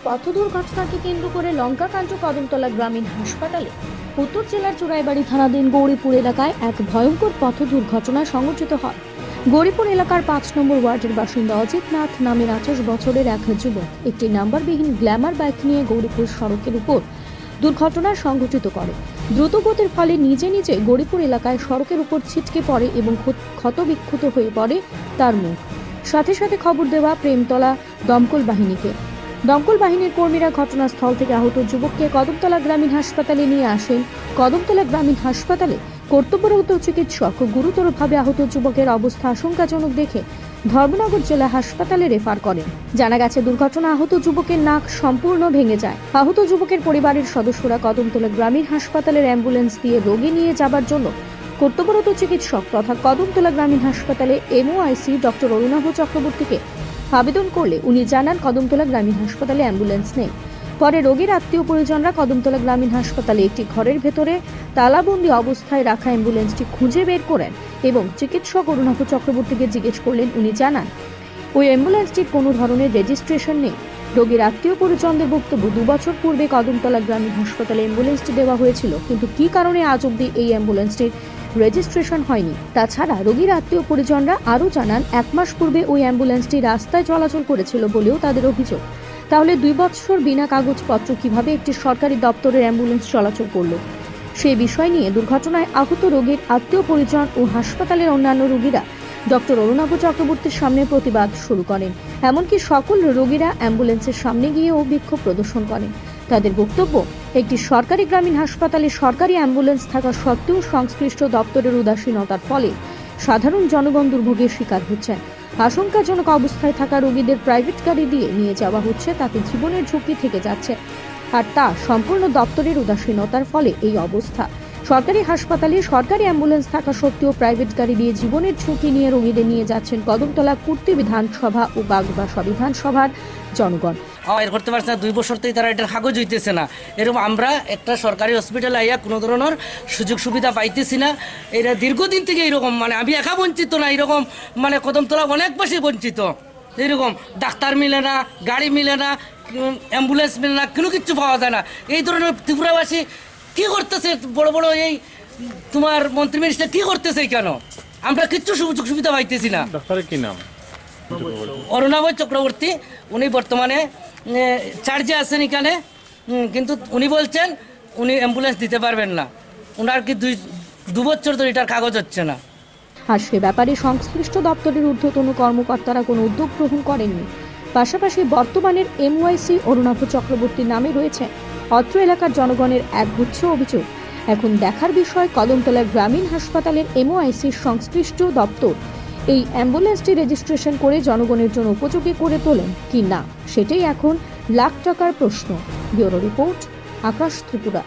পথ দুর্ঘটনাকে কেন্দ্র করে লঙ্কাকান্ত কদমতলা গ্রামীণ হাসপাতালে উত্তর জেলার চুরাইবাড়ি থানাধীন গৌরীপুর এলাকায় এক ভয়ঙ্কর পথ দুর্ঘটনা সংঘটিত হয়। গৌরীপুর এলাকার ৫ নম্বর ওয়ার্ডের বাসিন্দা অজিত নাথ নামের ২৮ বছরের এক যুবক একটি নাম্বারবিহীন গ্ল্যামার বাইক নিয়ে গৌরীপুর সড়কের উপর দুর্ঘটনা সংঘটিত করে। দ্রুতগতির ফলে নিজে নিজে গৌরীপুর এলাকায় সড়কের উপর ছিটকে পড়ে এবং ক্ষতবিক্ষত হয়ে পড়ে তার মুখ। সাথে সাথে খবর দেওয়া প্রেমতলা দমকল বাহিনীকে। দমকল বাহিনীর কর্মীরা ঘটনাস্থল থেকে আহত যুবককে কদমতলা গ্রামীণ হাসপাতালে নিয়ে আসেন। কদমতলা গ্রামীণ হাসপাতালে কর্তব্যরত চিকিৎসক গুরুতরভাবে আহত যুবকের অবস্থা আশঙ্কাজনক দেখে ধর্মনগর জেলা হাসপাতালে রেফার করেন। জানা গেছে, দুর্ঘটনা আহত যুবকের নাক সম্পূর্ণ ভেঙে যায়। আহত যুবকের পরিবারের সদস্যরা কদমতলা গ্রামীণ হাসপাতালের অ্যাম্বুলেন্স দিয়ে রোগী নিয়ে যাবার জন্য কর্তব্যরত চিকিৎসক তথা কদমতলা গ্রামীণ হাসপাতালে এমওআইসি ডক্টর অরুণাভ চক্রবর্তীকে আবেদন করলে উনি জানান কদমতলা গ্রামীণ হাসপাতালে অ্যাম্বুলেন্স নেই। পরে রোগীর আত্মীয় পরিজনরা কদমতলা গ্রামীণ হাসপাতালে একটি ঘরের ভেতরে তালাবন্দি অবস্থায় রাখা অ্যাম্বুলেন্সটি খুঁজে বের করেন এবং চিকিৎসক অরুণাভ চক্রবর্তীকে জিজ্ঞেস করলেন। উনি জানান ওই অ্যাম্বুলেন্সটির কোনো ধরনের রেজিস্ট্রেশন নেই। রোগীর আত্মীয় পরিজনদের বক্তব্য, 2 বছর পূর্বে কদমতলা গ্রামীণ হাসপাতালে অ্যাম্বুলেন্সটি দেওয়া হয়েছিল, কিন্তু কী কারণে আজ অবধি এই অ্যাম্বুলেন্সটির রেজিস্ট্রেশন হয়নি। তাছাড়া রোগীর আত্মীয় পরিজনরা আরও জানান 1 মাস পূর্বে ওই অ্যাম্বুলেন্সটি রাস্তায় চলাচল করেছিল বলেও তাদের অভিযোগ। তাহলে 2 বছর বিনা কাগজপত্র কিভাবে একটি সরকারি দপ্তরের অ্যাম্বুলেন্স চলাচল করলো? সেই বিষয় নিয়ে দুর্ঘটনায় আহত রোগীর আত্মীয় পরিজন ও হাসপাতালের অন্যান্য রোগীরা ডক্টর অরুণাভ চক্রবর্তীর সামনে প্রতিবাদ শুরু করেন। এমনকি সকল রোগীরা অ্যাম্বুলেন্সের সামনে গিয়েও বিক্ষোভ প্রদর্শন করেন। তাদের বক্তব্য, একটি সরকারি গ্রামীণ হাসপাতালে সরকারি অ্যাম্বুলেন্স থাকা সত্ত্বেও সংশ্লিষ্ট দপ্তরের উদাসীনতার ফলে সাধারণ জনগণ দুর্ভোগের শিকার হচ্ছেন। আশঙ্কাজনক অবস্থায় থাকা রোগীদের প্রাইভেট গাড়ি দিয়ে নিয়ে যাওয়া হচ্ছে, তাতে জীবনের ঝুঁকি থেকে যাচ্ছে। আর তা সম্পূর্ণ দপ্তরের উদাসীনতার ফলে এই অবস্থা। সরকারি হাসপাতালে সরকারি অ্যাম্বুলেন্স থাকা সত্ত্বেও প্রাইভেট গাড়ি দিয়ে জীবনের ঝুঁকি নিয়ে রোগীদের নিয়ে যাচ্ছেন কদমতলা কুর্তি বিধানসভা ও বাগবাসা বিধানসভার জনগণ। করতে পারছে না, 2 বছর থেকে তারা এটার কাগজ হইতেছে না। এরকম আমরা একটা সরকারি হসপিটালে আইয়া কোনো ধরনের সুযোগ সুবিধা পাইতেছি না। এটা দীর্ঘদিন থেকে এরকম, আমি একা বঞ্চিত না, এরকম কদমতলা অনেক বেশি বঞ্চিত। এইরকম ডাক্তার মিলে না, গাড়ি মিলে না, অ্যাম্বুলেন্স মিলে না, কোনো কিছু পাওয়া যায় না। এই ধরনের ত্রিপুরাবাসী কী করতেছে, বড় বড় এই তোমার মন্ত্রী মিনিস্টার কী করতেছে, কেন আমরা কিচ্ছু সুযোগ সুবিধা পাইতেছি না। ডাক্তারের কি নাম? অরুণাভ চক্রবর্তী। উনি বর্তমানে চার্জে আছেন এখানে, কিন্তু উনি বলছেন উনি অ্যাম্বুলেন্স দিতে পারবেন না। ওনার কি 2 বছর ধরে এটার কাগজ হচ্ছে না। আর সে ব্যাপারে সংশ্লিষ্ট দপ্তরের ঊর্ধ্বতন কর্মকর্তারা কোনো উদ্যোগ গ্রহণ করেননি। পাশাপাশি বর্তমানের এমওআইসি অরুণাভ চক্রবর্তীর নামে রয়েছে অত্র এলাকার জনগণের একগুচ্ছ অভিযোগ। এখন দেখার বিষয় কদমতলা গ্রামীণ হাসপাতালের এমওআইসির সংশ্লিষ্ট দপ্তর এই অ্যাম্বুলেন্সটি রেজিস্ট্রেশন করে জনগণের জন্য উপযোগী করে তোলেন কি না, সেটাই এখন লাখ টাকার প্রশ্ন। ব্যুরো রিপোর্ট, আকাশ ত্রিপুরা।